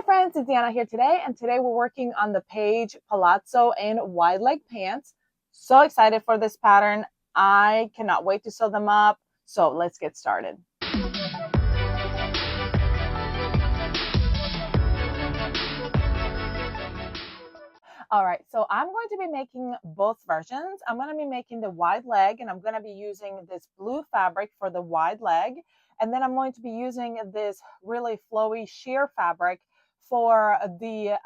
Hi friends, it's Deanna here today, and today we're working on the Paige Palazzo and wide leg pants. So excited for this pattern. I cannot wait to sew them up. So let's get started. All right, so I'm going to be making both versions. I'm going to be making the wide leg, and I'm going to be using this blue fabric for the wide leg. And then I'm going to be using this really flowy sheer fabric for the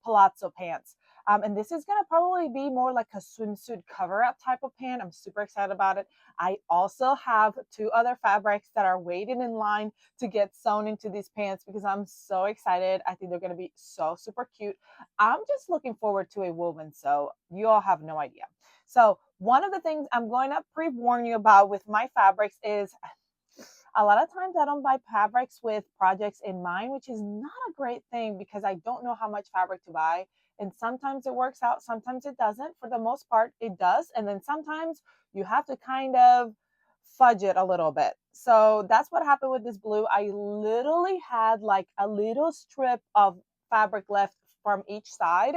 palazzo pants. And this is going to probably be more like a swimsuit cover-up type of pant. I'm super excited about it. I also have two other fabrics that are waiting in line to get sewn into these pants because I'm so excited. I think they're going to be so super cute. I'm just looking forward to a woven sew. You all have no idea. So one of the things I'm going to pre-warn you about with my fabrics is a lot of times I don't buy fabrics with projects in mind, which is not a great thing because I don't know how much fabric to buy. And sometimes it works out, sometimes it doesn't. For the most part, it does. And then sometimes you have to kind of fudge it a little bit. So that's what happened with this blue. I literally had like a little strip of fabric left from each side.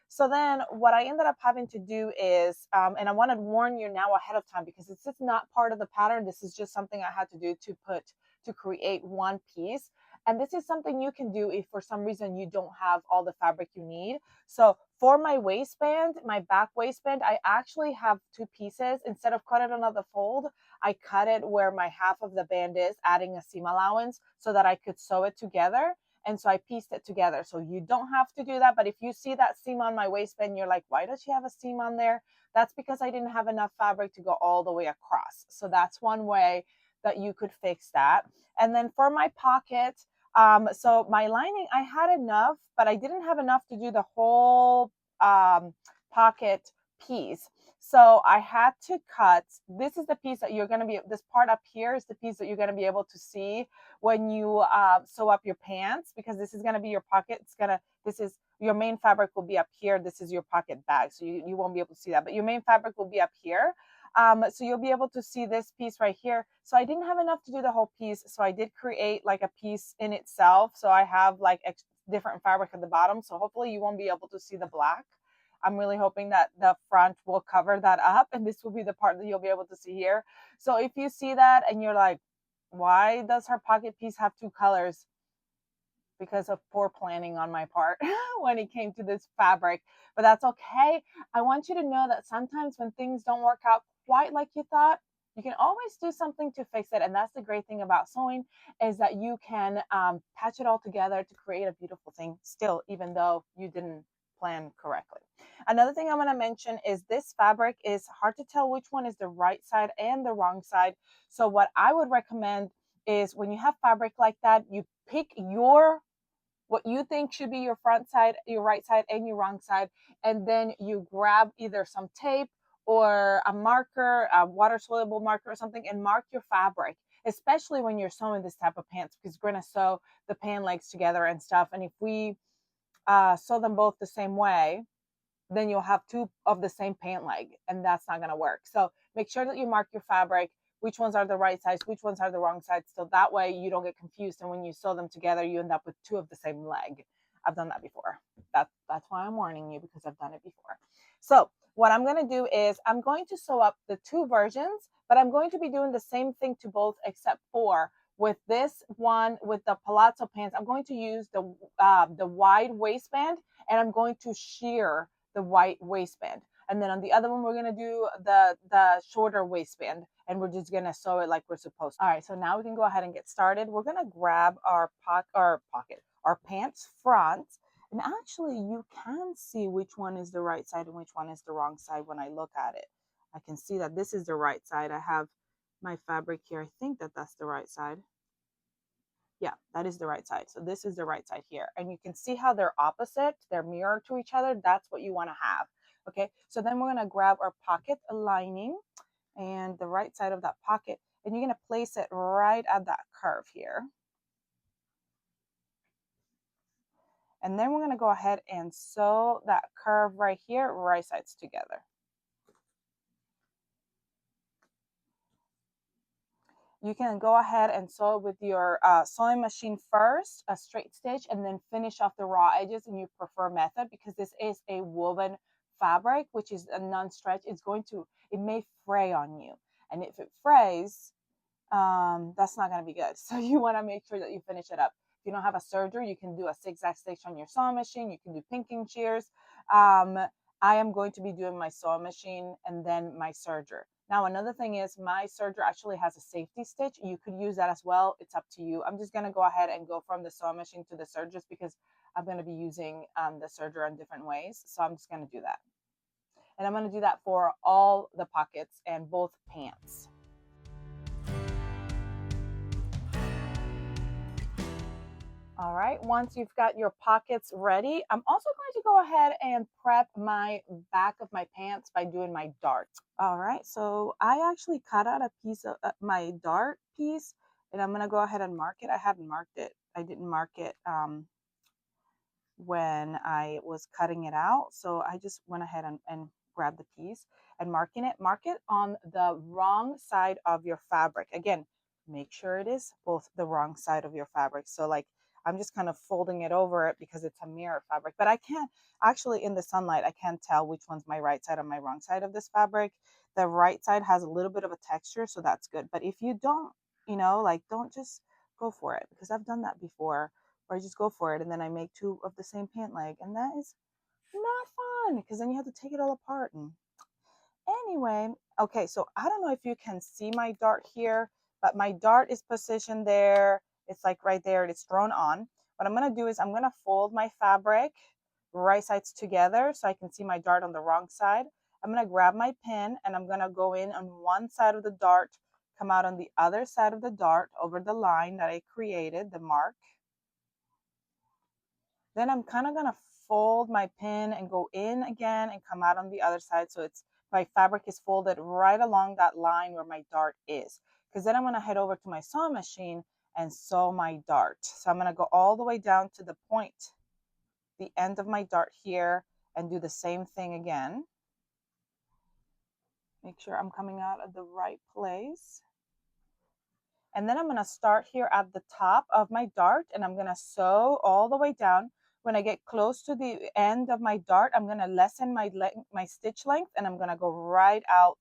So then what I ended up having to do is, and I want to warn you now ahead of time because it's just not part of the pattern. This is just something I had to do to create one piece. And this is something you can do if for some reason you don't have all the fabric you need. So for my waistband, my back waistband, I actually have two pieces. Instead of cut it another fold, I cut it where my half of the band is, adding a seam allowance so that I could sew it together. And so I pieced it together. So you don't have to do that. But if you see that seam on my waistband, you're like, why does she have a seam on there? That's because I didn't have enough fabric to go all the way across. So that's one way that you could fix that. And then for my pocket, so my lining, I had enough, but I didn't have enough to do the whole pocket piece. So I had to cut, this is the piece that you're going to be, this part up here is the piece that you're going to be able to see when you sew up your pants, because this is going to be your pocket. This is your main fabric will be up here. This is your pocket bag. So you won't be able to see that, but your main fabric will be up here. So you'll be able to see this piece right here. So I didn't have enough to do the whole piece. So I did create like a piece in itself. So I have like different fabric at the bottom. So hopefully you won't be able to see the black. I'm really hoping that the front will cover that up, and this will be the part that you'll be able to see here. So if you see that and you're like, why does her pocket piece have two colors? Because of poor planning on my part when it came to this fabric, but that's okay. I want you to know that sometimes when things don't work out quite like you thought, you can always do something to fix it. And that's the great thing about sewing, is that you can patch it all together to create a beautiful thing still, even though you didn't plan correctly. Another thing I'm going to mention is this fabric is hard to tell which one is the right side and the wrong side. So what I would recommend is when you have fabric like that, you pick what you think should be your front side, your right side, and your wrong side, and then you grab either some tape or a marker, a water soluble marker or something, and mark your fabric, especially when you're sewing this type of pants, because we're going to sew the pant legs together and stuff. And if we sew them both the same way, then you'll have two of the same pant leg, and that's not going to work. So make sure that you mark your fabric, which ones are the right sides, which ones are the wrong sides, so that way you don't get confused, and when you sew them together you end up with two of the same leg. I've done that before. That's why I'm warning you, because I've done it before. So what I'm going to do is I'm going to sew up the two versions, but I'm going to be doing the same thing to both, except for with this one, with the palazzo pants, I'm going to use the wide waistband, and I'm going to shear the white waistband. And then on the other one, we're going to do the shorter waistband, and we're just going to sew it like we're supposed to. All right, so now we can go ahead and get started. We're going to grab our pants front. And actually, you can see which one is the right side and which one is the wrong side when I look at it. I can see that this is the right side. I have my fabric here. I think that that's the right side. Yeah, that is the right side. So this is the right side here. And you can see how they're opposite. They're mirrored to each other. That's what you want to have. Okay, so then we're going to grab our pocket lining and the right side of that pocket, and you're going to place it right at that curve here. And then we're going to go ahead and sew that curve right here, right sides together. you can go ahead and sew with your sewing machine first, a straight stitch, and then finish off the raw edges in your preferred method, because this is a woven fabric, which is a non-stretch. It may fray on you. And if it frays, that's not going to be good. So you want to make sure that you finish it up. If you don't have a serger, you can do a zigzag stitch on your sewing machine. You can do pinking shears. I am going to be doing my sewing machine and then my serger. Now, another thing is my serger actually has a safety stitch. You could use that as well. It's up to you. I'm just going to go ahead and go from the sewing machine to the serger just because I'm going to be using the serger in different ways. So I'm just going to do that. And I'm going to do that for all the pockets and both pants. All right, once you've got your pockets ready, I'm also going to go ahead and prep my back of my pants by doing my dart. All right, so I actually cut out a piece of my dart piece, and I'm gonna go ahead and mark it. I hadn't marked it. I didn't mark it when I was cutting it out. So I just went ahead and grabbed the piece and mark it on the wrong side of your fabric. Again, make sure it is both the wrong side of your fabric. So like, I'm just kind of folding it over it because it's a mirror fabric, but I can't actually, in the sunlight, I can't tell which one's my right side and my wrong side of this fabric. The right side has a little bit of a texture, so that's good. But if you don't, like, don't just go for it, because I've done that before, or I just go for it and then I make two of the same pant leg, and that is not fun because then you have to take it all apart. And anyway, okay, so I don't know if you can see my dart here, but my dart is positioned there. It's like right there, it's thrown on. What I'm gonna do is I'm gonna fold my fabric right sides together so I can see my dart on the wrong side. I'm gonna grab my pin and I'm gonna go in on one side of the dart, come out on the other side of the dart over the line that I created, the mark. Then I'm kind of going to fold my pin and go in again and come out on the other side. So it's my fabric is folded right along that line where my dart is. Because then I'm going to head over to my sewing machine and sew my dart. So I'm going to go all the way down to the point, the end of my dart here, and do the same thing again. Make sure I'm coming out at the right place. And then I'm going to start here at the top of my dart and I'm going to sew all the way down. When I get close to the end of my dart, I'm going to lessen my stitch length and I'm going to go right out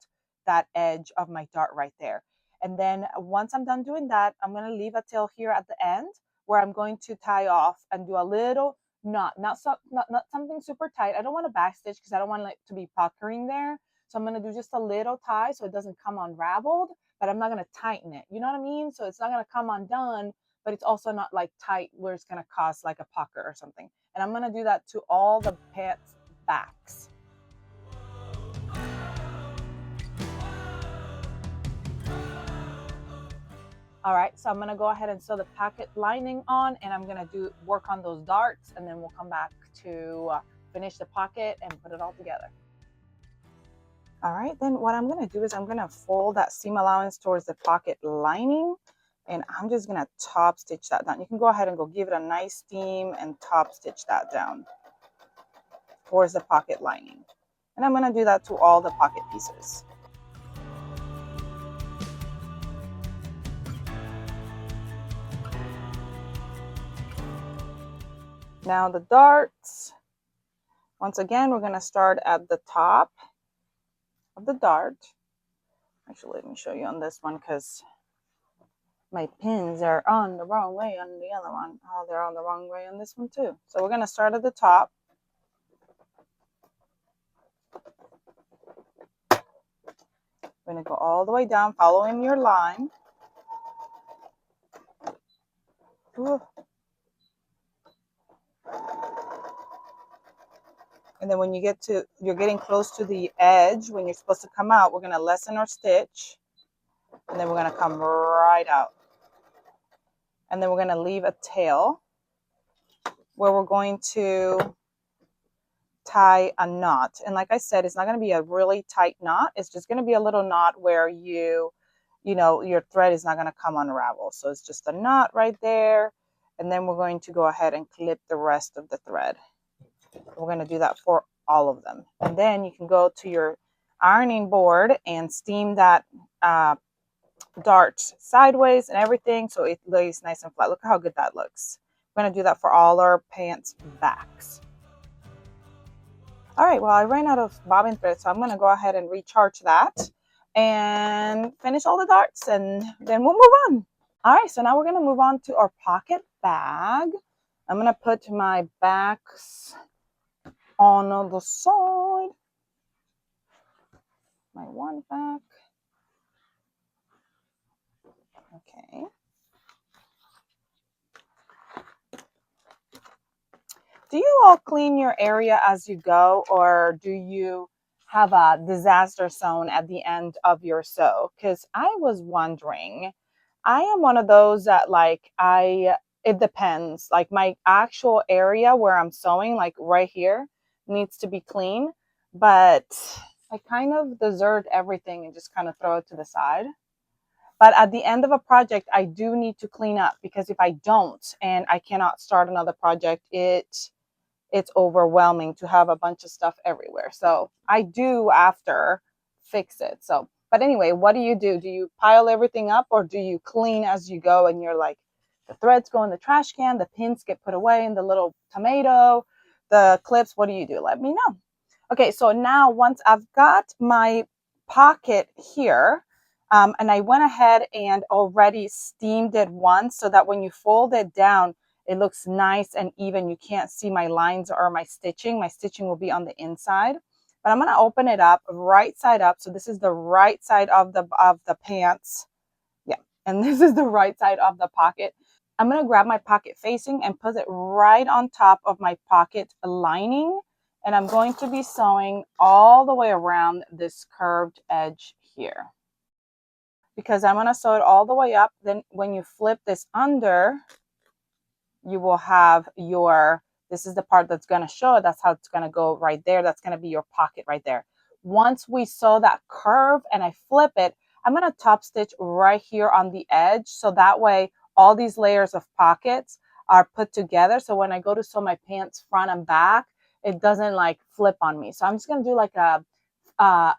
that edge of my dart right there. And then once I'm done doing that, I'm going to leave a tail here at the end where I'm going to tie off and do a little knot, not something super tight. I don't want to back stitch because I don't want it to be puckering there. So I'm going to do just a little tie so it doesn't come unraveled, but I'm not going to tighten it. You know what I mean? So it's not going to come undone, but it's also not like tight where it's going to cause like a pucker or something. And I'm going to do that to all the pants backs. All right, so I'm going to go ahead and sew the pocket lining on, and I'm going to work on those darts, and then we'll come back to finish the pocket and put it all together. All right, then what I'm going to do is I'm going to fold that seam allowance towards the pocket lining, and I'm just going to top stitch that down. You can go ahead and go give it a nice steam and top stitch that down towards the pocket lining. And I'm going to do that to all the pocket pieces. Now the darts, once again, we're going to start at the top of the dart. Actually, let me show you on this one because my pins are on the wrong way on the other one. Oh, they're on the wrong way on this one too. So we're going to start at the top. We're going to go all the way down, following your line. Ooh. And then when you're getting close to the edge, when you're supposed to come out, we're going to lessen our stitch. And then we're going to come right out. And then we're going to leave a tail where we're going to tie a knot. And like I said, it's not going to be a really tight knot. It's just going to be a little knot where your thread is not going to come unravel. So it's just a knot right there. And then we're going to go ahead and clip the rest of the thread. We're going to do that for all of them. And then you can go to your ironing board and steam that dart sideways and everything, so it lays nice and flat. Look how good that looks. We're going to do that for all our pants backs. All right, well, I ran out of bobbin thread, so I'm going to go ahead and recharge that and finish all the darts, and then we'll move on. All right, so now we're going to move on to our pocket bag. I'm going to put my backs on the side. My one back. Okay. Do you all clean your area as you go, or do you have a disaster zone at the end of your sew? Because I was wondering, I am one of those that it depends. Like my actual area where I'm sewing, like right here, needs to be clean, but I kind of desert everything and just kind of throw it to the side. But at the end of a project, I do need to clean up, because if I don't and I cannot start another project, it's overwhelming to have a bunch of stuff everywhere. So I do after fix it. So, but anyway, what do? Do you pile everything up, or do you clean as you go and you're like, the threads go in the trash can, the pins get put away in the little tomato, the clips? What do you do? Let me know. Okay, so now once I've got my pocket here, and I went ahead and already steamed it once, so that when you fold it down, it looks nice and even. You can't see my lines or my stitching. My stitching will be on the inside. But I'm going to open it up right side up. So this is the right side of the pants. Yeah. And this is the right side of the pocket. I'm going to grab my pocket facing and put it right on top of my pocket lining. And I'm going to be sewing all the way around this curved edge here, because I'm going to sew it all the way up. Then when you flip this under, you will have this is the part that's going to show. That's how it's going to go right there. That's going to be your pocket right there. Once we sew that curve and I flip it, I'm going to top stitch right here on the edge. So that way all these layers of pockets are put together. So when I go to sew my pants front and back, it doesn't like flip on me. So I'm just going to do like a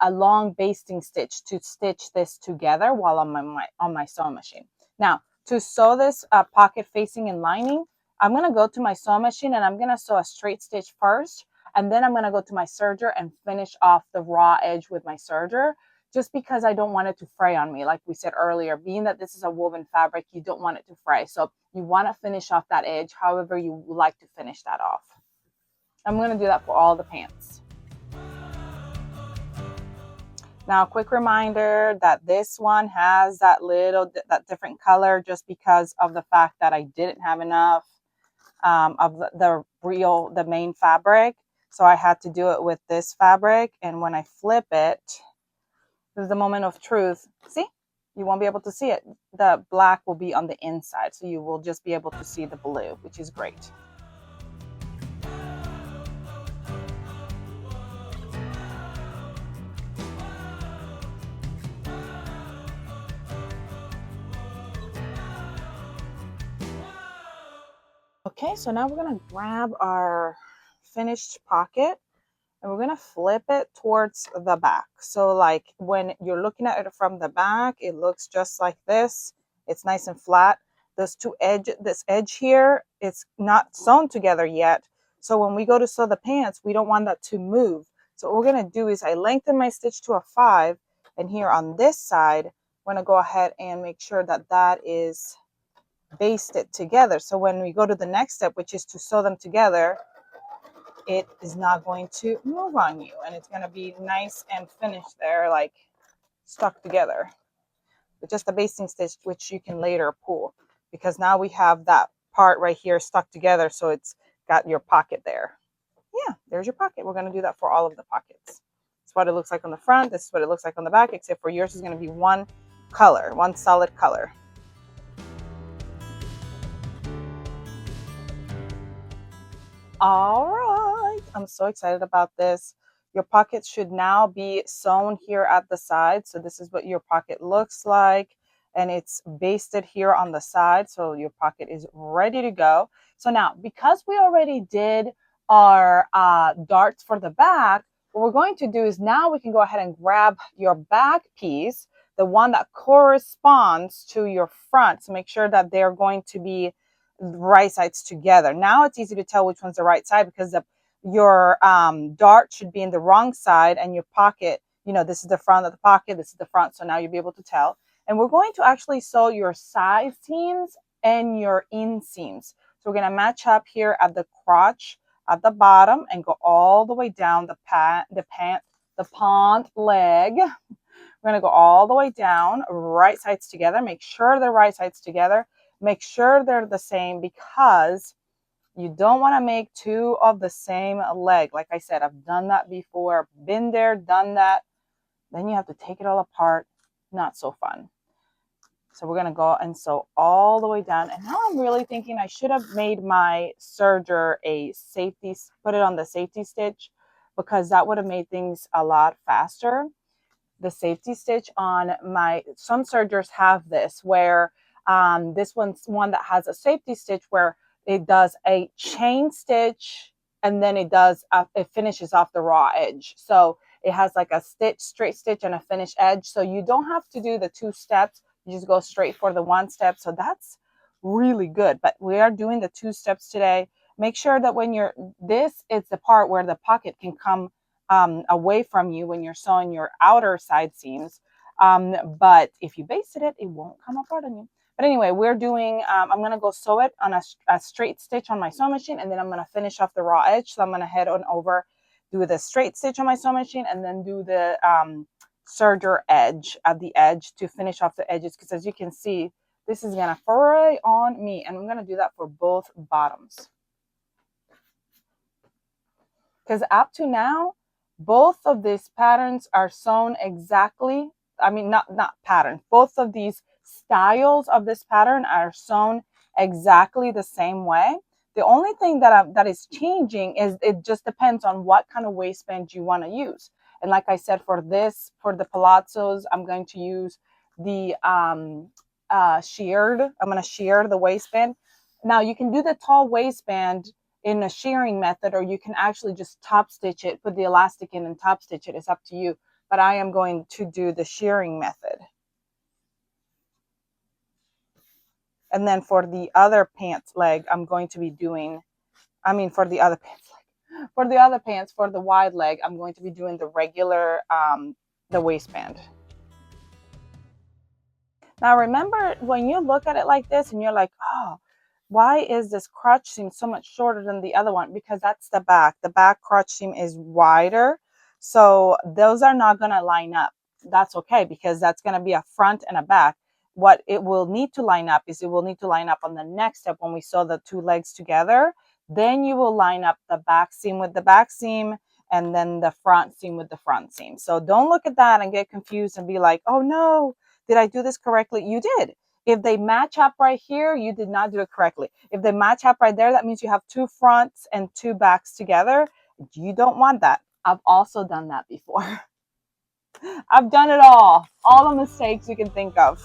long basting stitch to stitch this together while on my sewing machine. Now, to sew this pocket facing and lining, I'm going to go to my sewing machine and I'm going to sew a straight stitch first, and then I'm going to go to my serger and finish off the raw edge with my serger, just because I don't want it to fray on me. Like we said earlier, being that this is a woven fabric, you don't want it to fray. So you want to finish off that edge however you like to finish that off. I'm going to do that for all the pants. Now, quick reminder that this one has that different color, just because of the fact that I didn't have enough of the main fabric. So I had to do it with this fabric. And when I flip it, this is the moment of truth. See, you won't be able to see it. The black will be on the inside. So you will just be able to see the blue, which is great. Okay, so now we're going to grab our finished pocket and we're going to flip it towards the back. So like when you're looking at it from the back, it looks just like this. It's nice and flat. This edge here, it's not sewn together yet. So when we go to sew the pants, we don't want that to move. So what we're going to do is I lengthen my stitch to a 5, and here on this side, we're going to go ahead and make sure that that is basted together. So when we go to the next step, which is to sew them together, it is not going to move on you, and it's going to be nice and finished there, like stuck together with just a basting stitch, which you can later pull, because now we have that part right here stuck together, so it's got your pocket there. Yeah, there's your pocket. We're going to do that for all of the pockets. That's what it looks like on the front. This is what it looks like on the back, except for yours is going to be one color, one solid color. All right, I'm so excited about this. Your pocket should now be sewn here at the side. So this is what your pocket looks like, and it's basted here on the side. So your pocket is ready to go. So now, because we already did our darts for the back, what we're going to do is now we can go ahead and grab your back piece. the one that corresponds to your front. So make sure that they're going to be right sides together. Now it's easy to tell which one's the right side because your dart should be in the wrong side, and your pocket, you know, this is the front of the pocket, this is the front. So now you'll be able to tell. And we're going to actually sew your side seams and your inseams. So we're going to match up here at the crotch at the bottom and go all the way down the pant leg. We're going to go all the way down, right sides together. Make sure they're right sides together. Make sure they're the same, because you don't want to make two of the same leg. Like I said, I've done that before. Been there, done that. Then you have to take it all apart. Not so fun. So we're going to go and sew all the way down. And now I'm really thinking I should have made my serger a safety, put it on the safety stitch, because that would have made things a lot faster. The safety stitch on some sergers have this, where this one's one that has a safety stitch where it does a chain stitch and then it finishes off the raw edge. So it has like a straight stitch and a finished edge. So you don't have to do the 2 steps. You just go straight for the 1 step. So that's really good. But we are doing the 2 steps today. Make sure that when this is the part where the pocket can come away from you when you're sewing your outer side seams. But if you basted it, it won't come apart on you. But anyway, we're doing, I'm going to go sew it on a straight stitch on my sewing machine, and then I'm going to finish off the raw edge. So I'm going to head on over, do the straight stitch on my sewing machine, and then do the serger edge at the edge to finish off the edges. Because as you can see, this is going to fray on me, and I'm going to do that for both bottoms. Because up to now, both of these patterns are sewn exactly, I mean, not pattern. Both of these styles of this pattern are sewn exactly the same way. The only thing that is changing is it just depends on what kind of waistband you want to use. And like I said, for the palazzos, I'm going to use the sheared. I'm going to shear the waistband. Now you can do the tall waistband in a shearing method, or you can actually just top stitch it, put the elastic in and top stitch it. It's up to you. But I am going to do the shearing method. And then for the other pants leg, I'm going to be doing, for the other pants, for the wide leg, I'm going to be doing the regular, the waistband. Now remember, when you look at it like this and you're like, oh, why is this crotch seam so much shorter than the other one? Because that's the back. The back crotch seam is wider. So those are not going to line up. That's okay, because that's going to be a front and a back. What it will need to line up is it will need to line up on the next step when we sew the 2 legs together. Then you will line up the back seam with the back seam, and then the front seam with the front seam. So don't look at that and get confused and be like, oh no, did I do this correctly? You did. If they match up right here, you did not do it correctly. If they match up right there, that means you have 2 fronts and 2 backs together. You don't want that. I've also done that before. I've done it all the mistakes you can think of.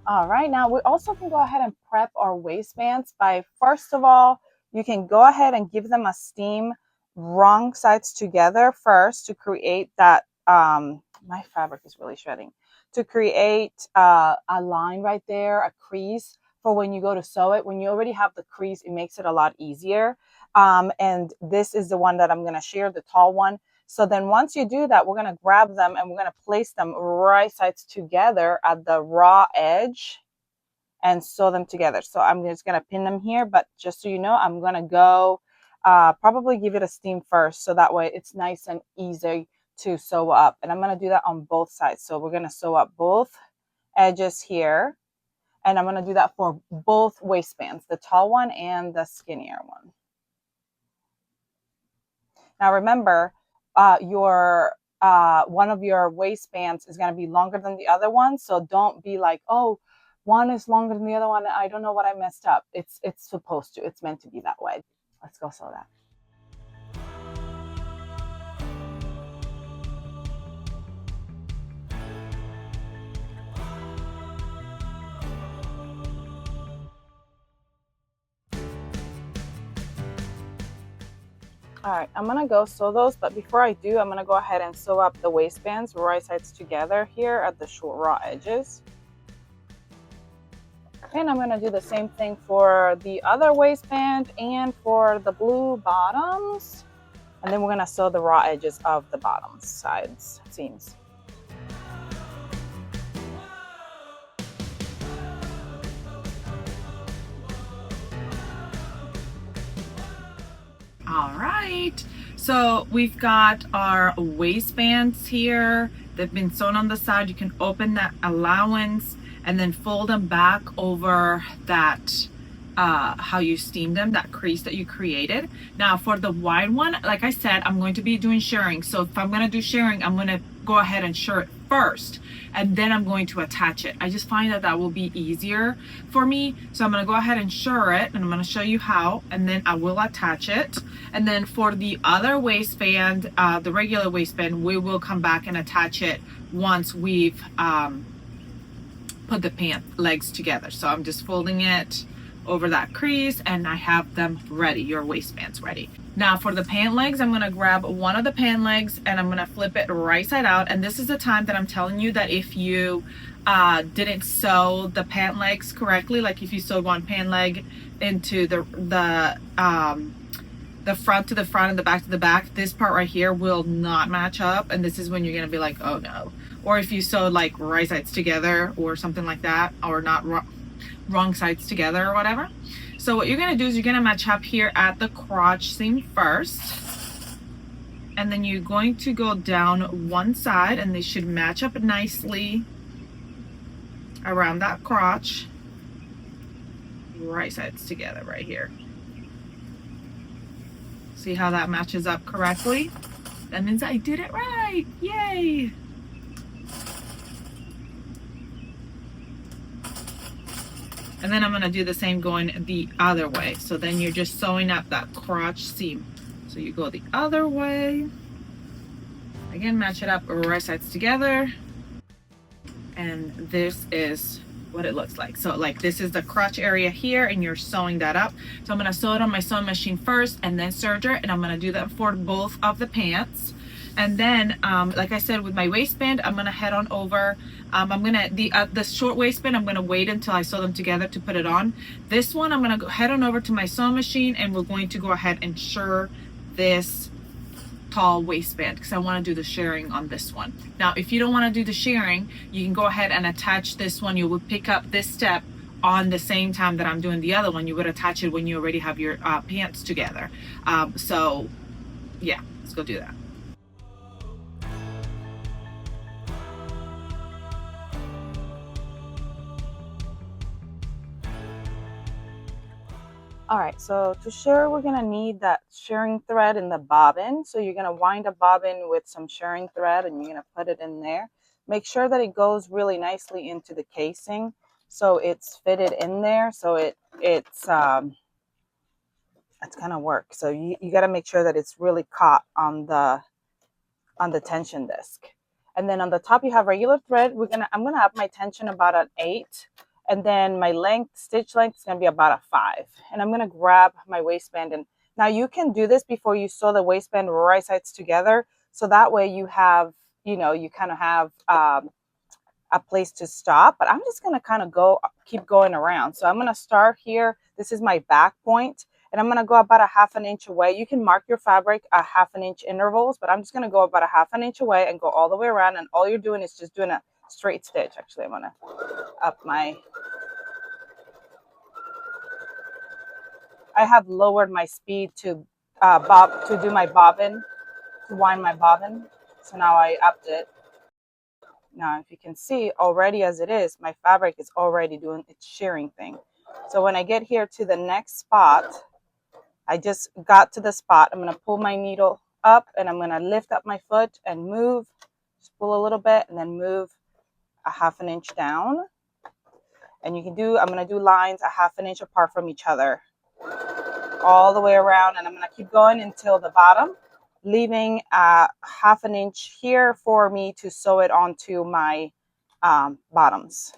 All right, now we also can go ahead and prep our waistbands by, first of all, you can go ahead and give them a steam wrong sides together first to create that, my fabric is really shredding, to create a line right there, a crease for when you go to sew it. When you already have the crease, it makes it a lot easier. And this is the one that I'm going to shear, the tall one. So then once you do that, we're going to grab them and we're going to place them right sides together at the raw edge and sew them together. So I'm just going to pin them here, but just so you know, I'm going to go probably give it a steam first, so that way it's nice and easy to sew up. And I'm going to do that on both sides. So we're going to sew up both edges here, and I'm going to do that for both waistbands, the tall one and the skinnier one. Now remember, one of your waistbands is going to be longer than the other one, so don't be like, oh, one is longer than the other one, I don't know what I messed up. It's supposed to, it's meant to be that way. Let's go sew that. All right, I'm gonna go sew those, but before I do, I'm gonna go ahead and sew up the waistbands right sides together here at the short raw edges. And I'm gonna do the same thing for the other waistband and for the blue bottoms. And then we're gonna sew the raw edges of the bottom sides seams. All right, so we've got our waistbands here. They've been sewn on the side. You can open that allowance and then fold them back over that how you steamed them, that crease that you created. Now for the wide one, like I said, I'm going to be doing shirring. So if I'm going to do shirring, I'm going to go ahead and shirr it first, and then I'm going to attach it. I just find that that will be easier for me. So I'm going to go ahead and shirr it, and I'm going to show you how, and then I will attach it. And then for the other waistband, the regular waistband, we will come back and attach it once we've put the pant legs together. So I'm just folding it over that crease and I have them ready. Your waistband's ready. Now for the pant legs, I'm gonna grab one of the pant legs and I'm gonna flip it right side out. And this is the time that I'm telling you that if you didn't sew the pant legs correctly, like if you sewed one pant leg into the front to the front and the back to the back, this part right here will not match up, and this is when you're gonna be like, oh no. Or if you sewed like right sides together or something like that, or not wrong sides together or whatever. So what you're gonna do is you're gonna match up here at the crotch seam first, and then you're going to go down one side and they should match up nicely around that crotch, right sides together right here. See how that matches up correctly? That means I did it right. Yay! And then I'm gonna do the same going the other way. So then you're just sewing up that crotch seam. So you go the other way. Again, match it up right sides together. And this is what it looks like. So like this is the crotch area here and you're sewing that up. So I'm gonna sew it on my sewing machine first and then serge it, and I'm gonna do that for both of the pants. And then like I said, with my waistband, I'm gonna head on over. I'm gonna the short waistband, I'm gonna wait until I sew them together to put it on. This one, I'm gonna go head on over to my sewing machine and we're going to go ahead and shirr this tall waistband because I want to do the shirring on this one. Now if you don't want to do the shirring, you can go ahead and attach this one. You will pick up this step on the same time that I'm doing the other one. You would attach it when you already have your pants together. So yeah, let's go do that. All right, so to shirr, we're gonna need that shirring thread in the bobbin. So you're gonna wind a bobbin with some shirring thread and you're gonna put it in there. Make sure that it goes really nicely into the casing so it's fitted in there. So it's gonna work. So you gotta make sure that it's really caught on the tension disc. And then on the top you have regular thread. I'm gonna up my tension about an 8. And then my length, stitch length, is going to be about a 5. And I'm going to grab my waistband. And now you can do this before you sew the waistband right sides together. So that way you have, you kind of have a place to stop. But I'm just going to kind of keep going around. So I'm going to start here. This is my back point. And I'm going to go about a 1/2 inch away. You can mark your fabric at 1/2 inch intervals. But I'm just going to go about a 1/2 inch away and go all the way around. And all you're doing is just doing a straight stitch. Actually, I'm going to up my... I have lowered my speed to do my bobbin, to wind my bobbin. So now I upped it. Now, if you can see already as it is, my fabric is already doing its shearing thing. So when I get here to the next spot, I just got to the spot. I'm going to pull my needle up and I'm going to lift up my foot and move, just pull a little bit and then move a 1/2 inch down. And I'm going to do lines a 1/2 inch apart from each other, all the way around, and I'm going to keep going until the bottom, leaving a 1/2 inch here for me to sew it onto my bottoms.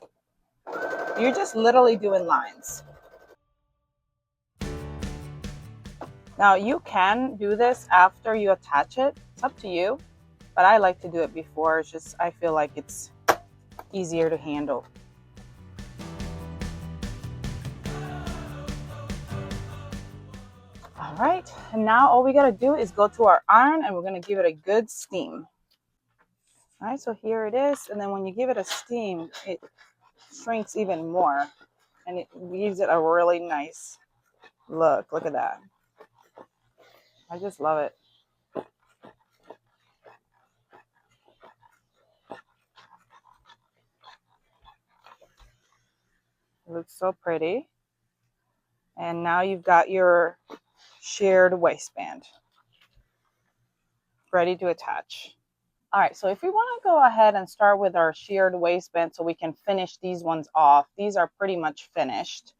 You're just literally doing lines. Now you can do this after you attach it. It's up to you, but I like to do it before. It's just, I feel like it's easier to handle. All right, and now all we gotta do is go to our iron and we're gonna give it a good steam. All right, so here it is, and then when you give it a steam, it shrinks even more and it gives it a really nice look. Look at that. I just love it. It looks so pretty. And now you've got your sheared waistband ready to attach. All right, so if we want to go ahead and start with our sheared waistband so we can finish these ones off, these are pretty much finished.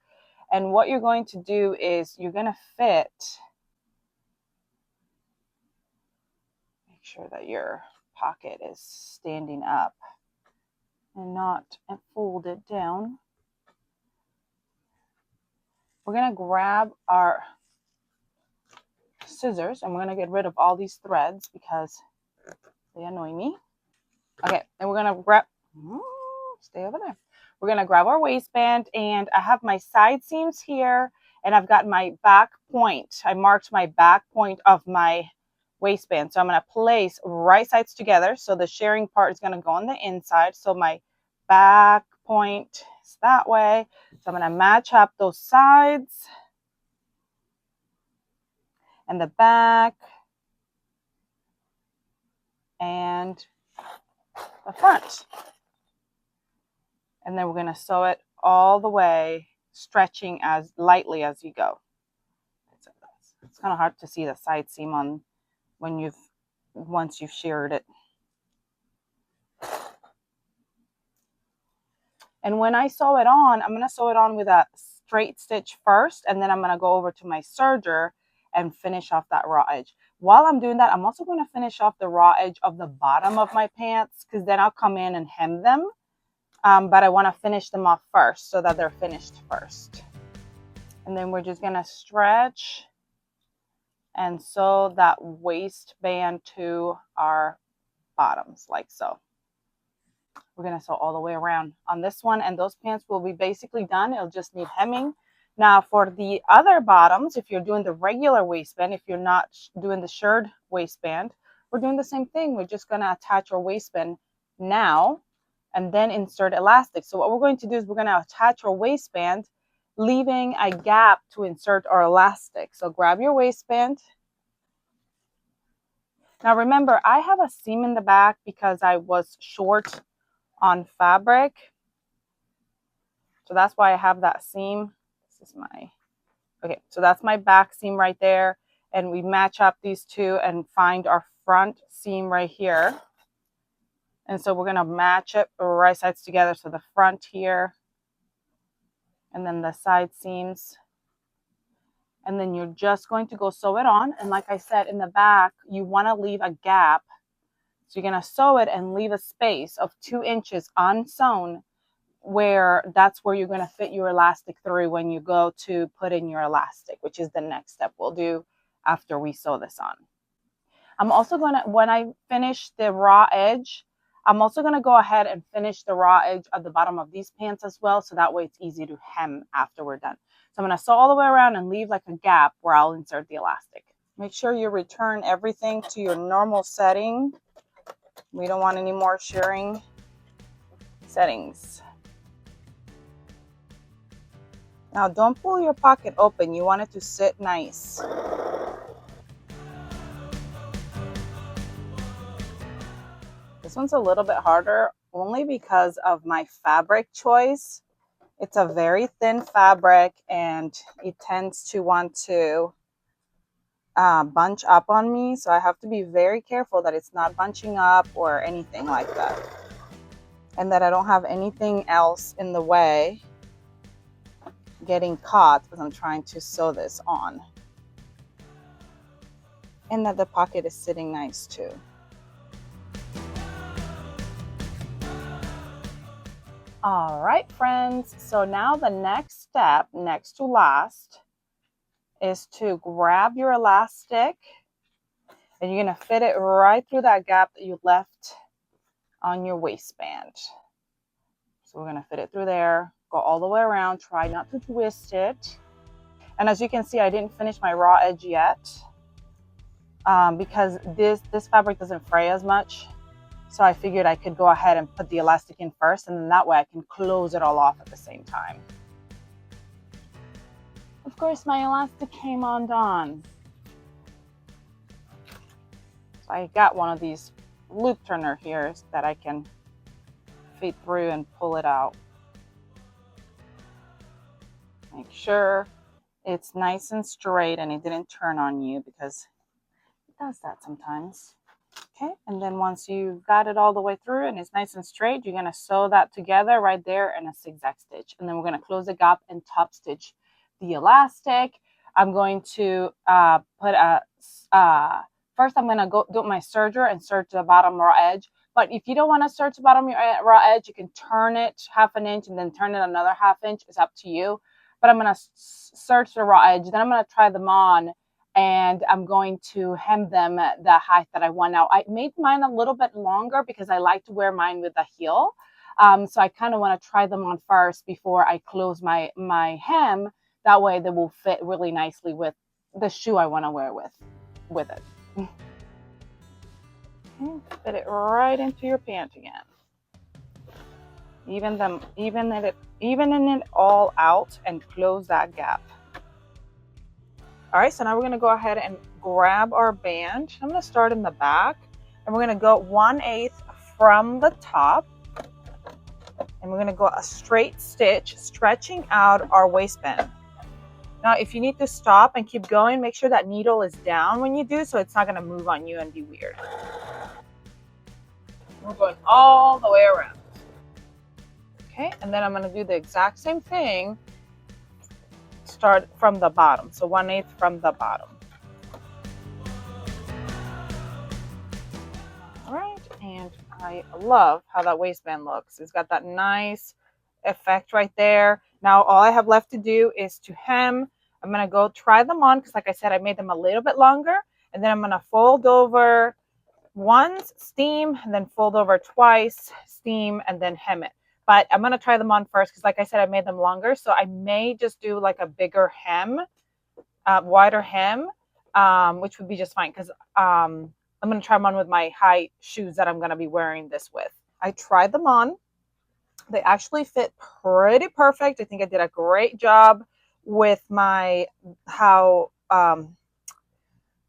And what you're going to do is you're going to fit, make sure that your pocket is standing up and not folded down. We're going to grab our scissors and we're going to get rid of all these threads because they annoy me. Okay, and we're going to grab, stay over there. We're going to grab our waistband, and I have my side seams here, and I've got my back point. I marked my back point of my waistband. So I'm going to place right sides together. So the shearing part is going to go on the inside. So my back point is that way. So I'm going to match up those sides and the back and the front. And then we're going to sew it all the way, stretching as lightly as you go. It's kind of hard to see the side seam on when once you've sheared it. And when I sew it on, I'm going to sew it on with a straight stitch first, and then I'm going to go over to my serger and finish off that raw edge. While I'm doing that, I'm also going to finish off the raw edge of the bottom of my pants, because then I'll come in and hem them. But I want to finish them off first so that they're finished first. And then we're just going to stretch and sew that waistband to our bottoms like so. We're going to sew all the way around on this one, and those pants will be basically done. It'll just need hemming. Now for the other bottoms, if you're doing the regular waistband, if you're not doing the shirred waistband, we're doing the same thing. We're just going to attach our waistband now and then insert elastic. So what we're going to do is we're going to attach our waistband, leaving a gap to insert our elastic. So grab your waistband. Now remember, I have a seam in the back because I was short on fabric. So that's why I have that seam. This is my, okay, so that's my back seam right there. And we match up these two and find our front seam right here. And so we're going to match it right sides together. So the front here and then the side seams. And then you're just going to go sew it on. And like I said, in the back, you want to leave a gap. So you're going to sew it and leave a space of 2 inches unsewn, where that's where you're going to fit your elastic through when you go to put in your elastic, which is the next step we'll do after we sew this on. I'm also going to, when I finish the raw edge, I'm also going to go ahead and finish the raw edge at the bottom of these pants as well. So that way it's easy to hem after we're done. So I'm going to sew all the way around and leave like a gap where I'll insert the elastic. Make sure you return everything to your normal setting. We don't want any more shearing settings. Now don't pull your pocket open. You want it to sit nice. This one's a little bit harder only because of my fabric choice. It's a very thin fabric and it tends to want to bunch up on me. So I have to be very careful that it's not bunching up or anything like that. And that I don't have anything else in the way getting caught because I'm trying to sew this on. And that the pocket is sitting nice too. All right, friends. So now the next step, next to last, is to grab your elastic and you're going to fit it right through that gap that you left on your waistband. So we're going to fit it through there, go all the way around, try not to twist it. And as you can see, I didn't finish my raw edge yet because this fabric doesn't fray as much. So I figured I could go ahead and put the elastic in first, and then that way I can close it all off at the same time. Of course, my elastic came undone. So I got one of these loop turner here that I can feed through and pull it out. Make sure it's nice and straight and it didn't turn on you, because it does that sometimes. Okay, and then once you've got it all the way through and it's nice and straight, you're going to sew that together right there in a zigzag stitch. And then we're going to close the gap and top stitch the elastic. I'm going to put a, first I'm going to go do my serger and serge the bottom raw edge. But if you don't want to serge the bottom raw edge, you can turn it half an inch and then turn it another half inch. It's up to you. But I'm going to serge the raw edge. Then I'm going to try them on. And I'm going to hem them at the height that I want. Now, I made mine a little bit longer because I like to wear mine with a heel. So I kind of want to try them on first before I close my hem. That way they will fit really nicely with the shoe I want to wear with it. Fit it right into your pant again. Even it all out and close that gap. All right, so now we're going to go ahead and grab our band. I'm going to start in the back, and we're going to go 1/8 from the top, and we're going to go a straight stitch, stretching out our waistband. Now, if you need to stop and keep going, make sure that needle is down when you do, so it's not going to move on you and be weird. We're going all the way around. Okay, and then I'm going to do the exact same thing. Start from the bottom, so 1/8 from the bottom. All right, and I love how that waistband looks. It's got that nice effect right there. Now all I have left to do is to hem. I'm gonna go try them on because, like I said, I made them a little bit longer, and then I'm gonna fold over once, steam, and then fold over twice, steam, and then hem it. But I'm going to try them on first because, like I said, I made them longer. So I may just do like a bigger hem, wider hem, which would be just fine because I'm going to try them on with my high shoes that I'm going to be wearing this with. I tried them on. They actually fit pretty perfect. I think I did a great job with my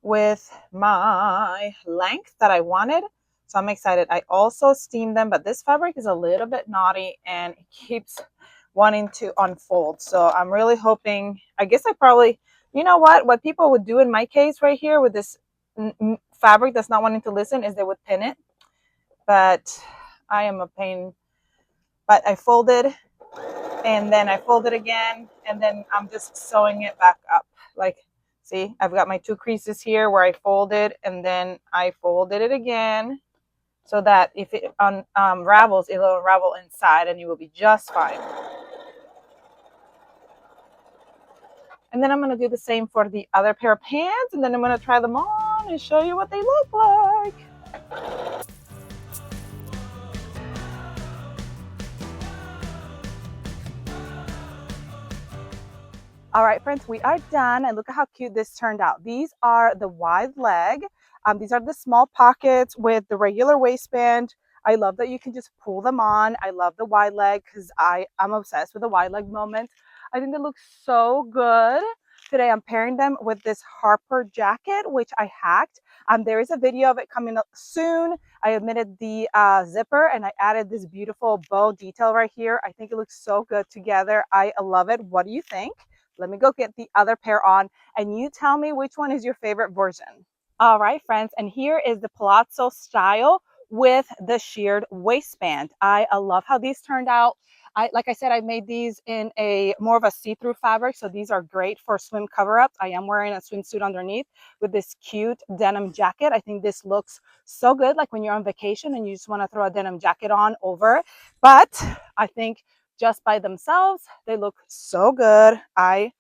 with my length that I wanted. So I'm excited. I also steamed them, but this fabric is a little bit knotty and it keeps wanting to unfold. So I'm really hoping, I guess I probably, you know what people would do in my case right here with this fabric that's not wanting to listen is they would pin it. But I am a pain. But I folded and then I folded again and then I'm just sewing it back up. Like, see, I've got my 2 creases here where I folded and then I folded it again so that if it unravels, it'll unravel inside and you will be just fine. And then I'm going to do the same for the other pair of pants, and then I'm going to try them on and show you what they look like. All right, friends, we are done, and look at how cute this turned out. These are the wide leg. These are the small pockets with the regular waistband. I love that you can just pull them on. I love the wide leg because I'm obsessed with the wide leg moment. I think they look so good. Today I'm pairing them with this Harper jacket, which I hacked. There is a video of it coming up soon. I omitted the zipper and I added this beautiful bow detail right here. I think it looks so good together. I love it. What do you think? Let me go get the other pair on and you tell me which one is your favorite version. All right, friends, and here is the Palazzo style with the sheared waistband. I love how these turned out. Like I said, I made these in a more of a see-through fabric, so these are great for swim cover-ups. I am wearing a swimsuit underneath with this cute denim jacket. I think this looks so good, like when you're on vacation and you just want to throw a denim jacket on over it. But I think just by themselves, they look so good. I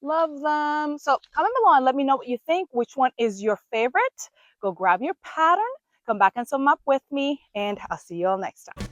Love them. So comment below and let me know what you think. Which one is your favorite? Go grab your pattern, come back and sew them up with me, and I'll see you all next time.